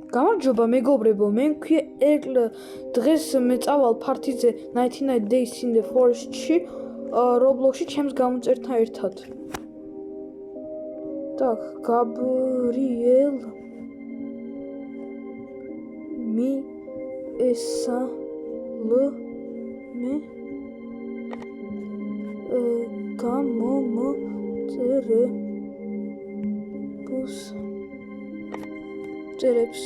გამარჯობა მეგობრებო, მე მქვია ეკლ დღეს მე წავალ ფართიზე 99 Days in the Forest-ში Roblox-ში ჩემს გამოწერთან ერთად. Так, Gabriel mi esa l me წერებს.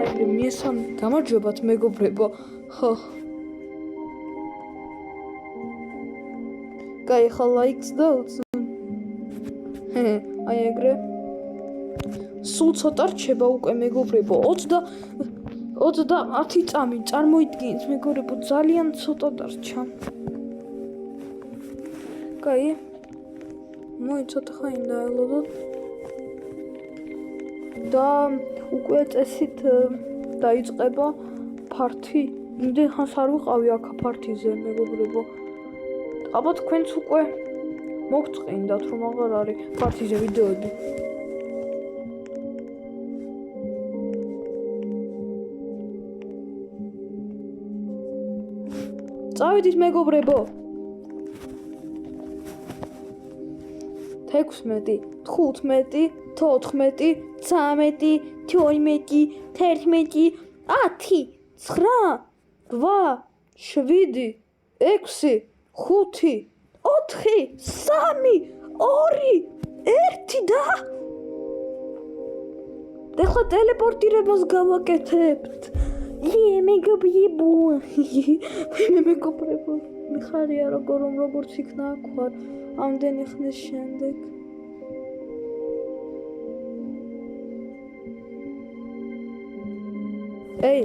აი, მიესალ გამარჯობათ მეგობრებო. ხო. კაი, ხა ლაიქს დაუწ. აი ეგრე. სულ ცოტა რჩება უკვე მეგობრებო. 30 წამი წარმოიდგინეთ მეგობრებო, ძალიან ცოტა დარჩა. კაი. მოი ცოტა ხანი დაელოდოთ. და უკვე წესით დაიწყება ფართი. იმდენ ხანს არ ვიყავი აქ ფართიზე მეგობრებო. ალბათ თქვენც უკვე მოგწყინდათ რომ აღარ არის ფართიზე ვიდეოები. წავედით მეგობრებო. 16 15 14 13 12 11 10 9 8 7 6 5 4 3 2 1 და ეხლა ტელეპორტირებას გავაკეთებთ. მეგობრებო. მეგობრებო, მიხარია როგორც იქნა აქ ვარ ამდენი ხნის შემდეგ. ეი,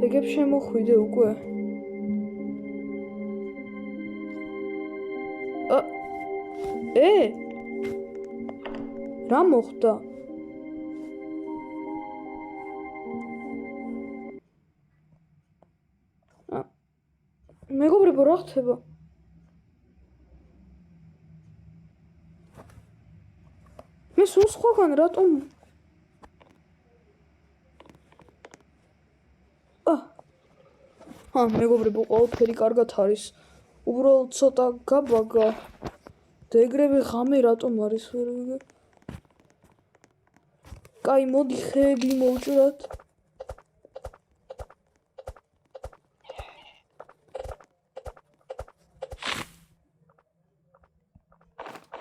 ეგებს შემოხვიდე უკვე. რა მოხდა? მეგობრებო, რა ხდება? მე სულ სხვაგან რატომ? მეგობრებო, ყველაფერი კარგად არის. უბრალოდ ცოტა გაბაგა. და ეგრევე ღამე რატომ არის ვერ ვიგე? კაი, მოდი ხეები მოვჭრათ.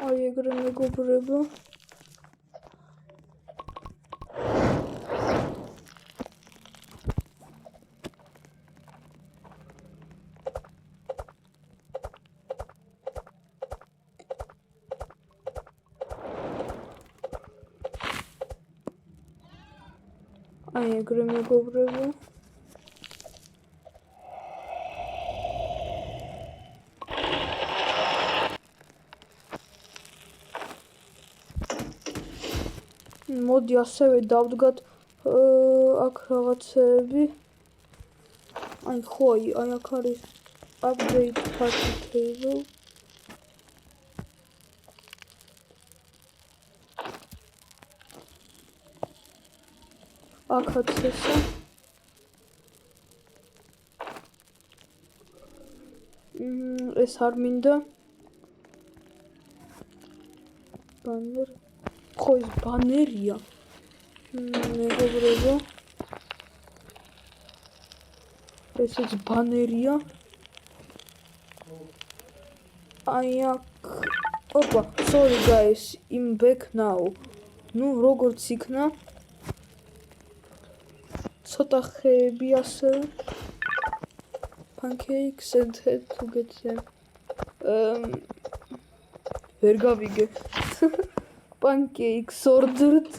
აი ეგრე მეგობრებო. აი ეგრე მეგობრებო. მოდი ასევე დავდგათ აქ რაღაცები. აი ხო, აი აქ არის update party table. აქაც ესა. ეს არ მინდა. ბანერ. ხო, ეს ბანერია. მეგობრებო. ესეც ბანერია. აი აქ. ოპა, sorry guys, I'm back now. ნუ როგორც იქნა. ცოტა ხეები ასე. Pancakes and head to get them. ვერ გავიგე. Pancakes ordered.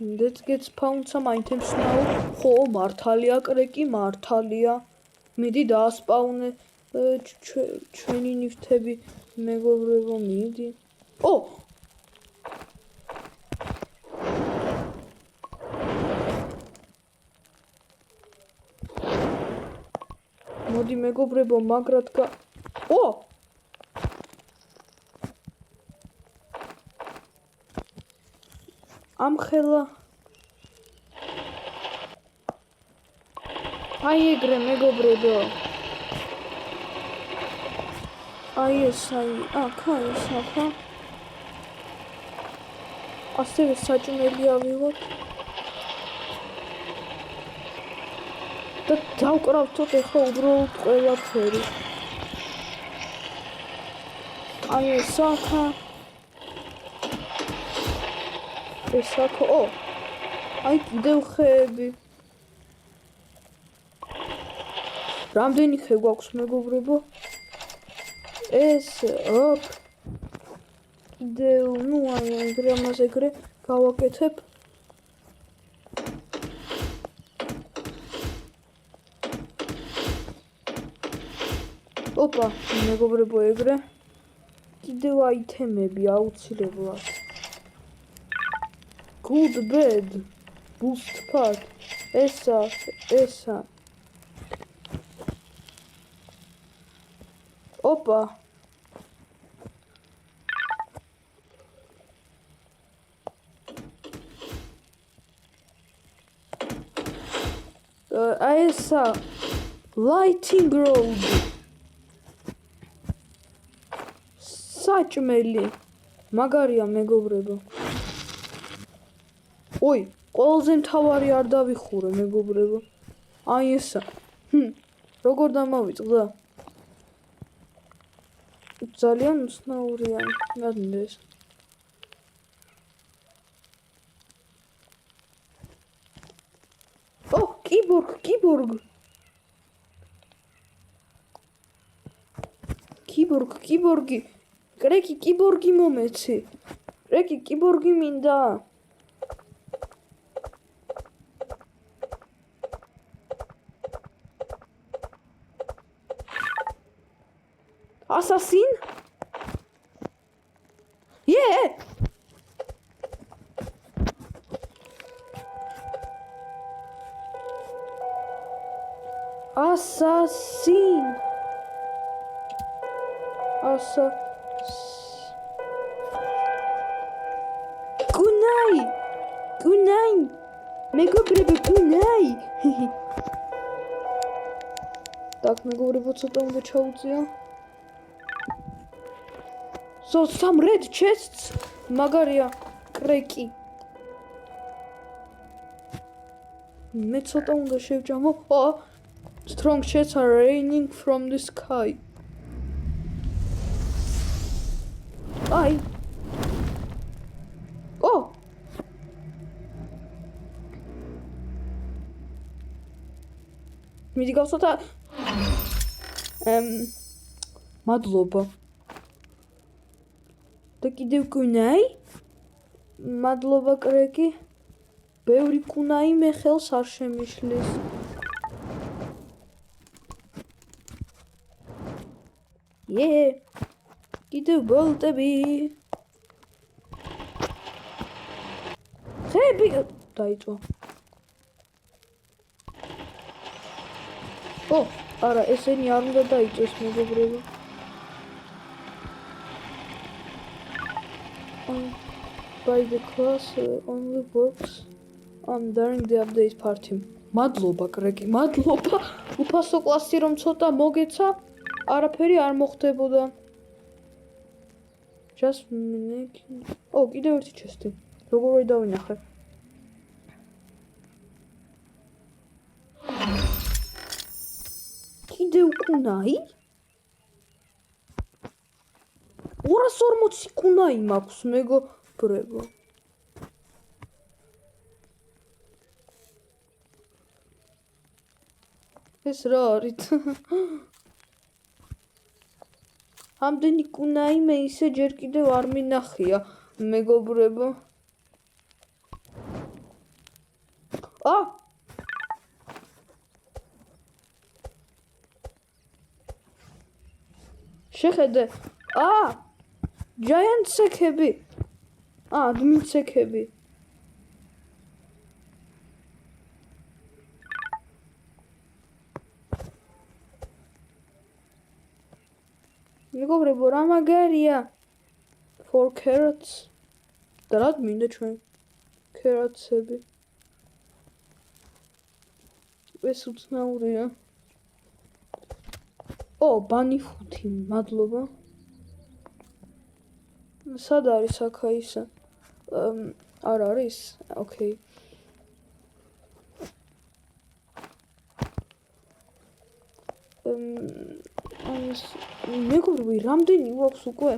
Let's get found some items now. ხო, მართალია კრეკი, მართალია. მიდი დაასპავნე ჩვენი ნივთები მეგობრებო, მიდი. მოდი მეგობრებო, მაგრად ამხელა აი ეგრე მეგობრებო აი ეს აი აქა ეს ახლა ასევე საჭმელი ავიღოთ და დავკრავთოთ ახლა უბრალოდ ყველაფერი აი ეს ახლა ეს აქ ო აი კიდევ ხეები რამდენი ხე გვაქვს მეგობრებო ეს ოპ კიდევ ნუ აი ეგრე ამას ეგრე გავაკეთებ ოპა მეგობრებო ეგრე კიდევ აითემები აუცილებლად Good bed, boost pad, esa. Opa. Esa, lighting rod. Saჭმელი, მაგარია მეგობრებო. ой, ყველაზე მთავარი არ დავიხურე მეგობრებო. აი ესა. როგორ დამავიწყდა? ძალიან უცნაურია. ნადნეს. ო, კიბორგი. კრეკი კიბორგი მომეცი. კრეკი კიბორგი მინდა. Assassin? Yeah! Assassin! Gunai! მეგობრებო, gunai! Так, მეგობრებო, ცოტა უნდა ჩაუწია. So some red chests, მაგარია, კრეკი. მე ცოტა უნდა შევჭამო. Strong chests are raining from the sky. აი. მიდი გავცოტა. მადლობა. და კიდევ კუნაი? მადლობა კრეკი. ბევრი კუნაი მე ხელს არ შემიშლის. კიდევ ბოლტები. ხები დაიწყო. არა, ესენი არ უნდა დაიწოს მეგობრებო. By the class only works during the update party. მადლობა კრეკი, მადლობა. უფასო კლასი რომ ცოტა მოგეცა, არაფერი არ მოხდებოდა. Just minute. კიდევ ერთი ჩესტი. როგორ ვერ დავინახე? კიდევ კუნაი? 240 კუნაი მაქვს მეგობრებო. ეს რა არის? ამდენი კუნაი მე ისე ჯერ კიდევ არ მინახია მეგობრებო. შეხედე. giant სექები. admin სექები. მეგობრებო, რა მაგარია? 4 carrots. და რა მინდა ჩვენ? ქერაცები. ეს უცნაურია. ბანი 5, მადლობა. სად არის აქა ისა? არ არის? ოკეი. მეგობრები, რამდენი გვაქვს უკვე?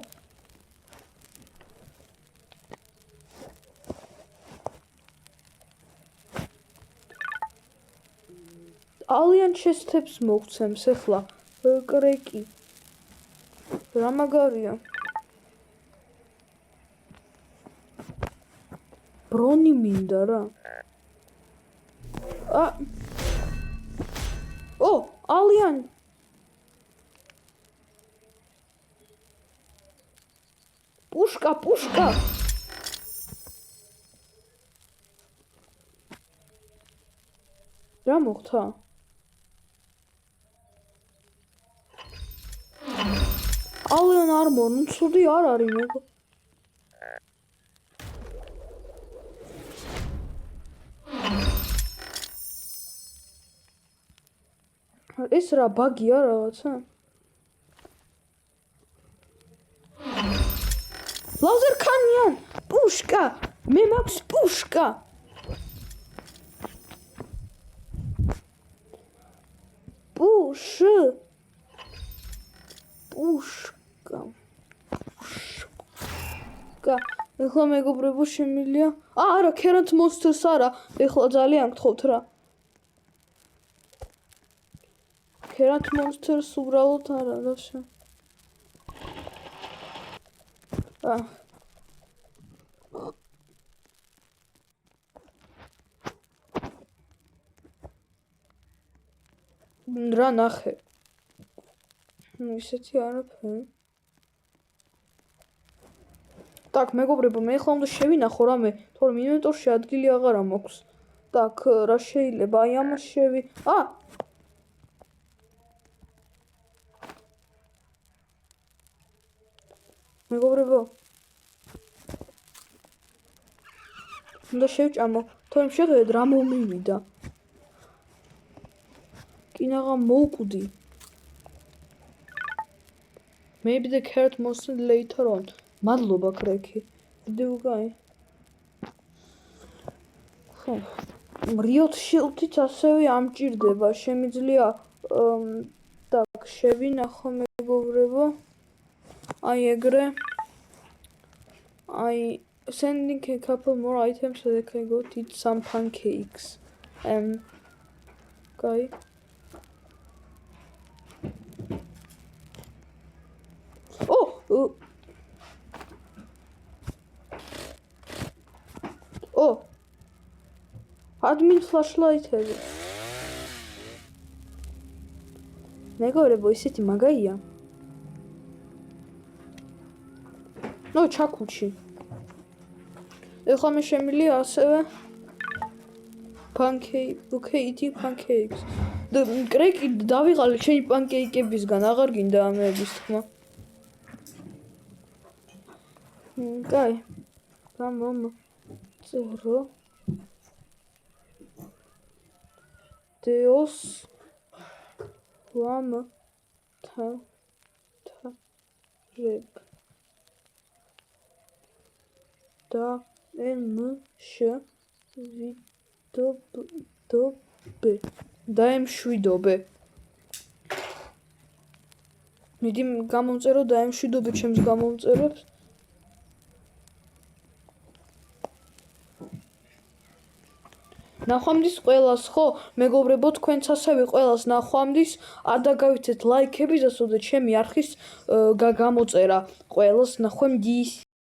ალიან ჩესტებს მოგცემს ახლა. კრეკი. რა მაგარია? ბრონი მინდა რა. ალიან. პუშკა. რა მოხდა? ალიან არმორ, ცუდი არ არის მეგო. ეს რა ბაგია რაღაცა? ლაზერ ქანიან, პუშკა, მე მაქვს პუშკა. პუშკა. ეხლა მეგობრებო შემილია. არა, ქერათ მონსტერს არა. ეხლა ძალიან გთხოვთ რა. ქერათ მონსტერს უბრალოდ არა და რა ნახე. ისეთი არაფერი. Так, მეგობრებო, მე ახლა უნდა შევინახო რამე, თორემ ინვენტორში ადგილი აღარა მაქვს. Так, რა შეიძლება? აი ამას მეგობრებო. უნდა შევჭამო, თორემ შეხედეთ რა მომივიდა. კინაღა მოვკვდი. Maybe the carrot monster later on. მადლობა კრეკი. ვიდეო გაი. რიოთ შილდით ასევე ამჭირდება. შემიძლია так, შევინახო მეგობრებო. აი ეგრე. Sending a couple more items so they can go to eat some pancakes. Guy. Admin flashlight-ები. მეგობრებო, ისეთი მაგაია. ჩაქუჩი. ეხლა მე შემიძლია ასევე eating pancakes. კრეკი დავიღალე ჩემი პანკეიკებისგან, აღარ გინდა ამების თქმა. კაი. წერო. Deus lama rib da შვიდობე. მიდი გამომწერო და შვიდობე ჩემს გამომწერებს. ნახვამდის ყველას ხო? მეგობრებო, თქვენც ასევე ყველას ნახვამდის. არ დაგავითეთ ლაიქები, დასოდეთ ჩემი არხის გამოწერა ყველას. ნახვამდის.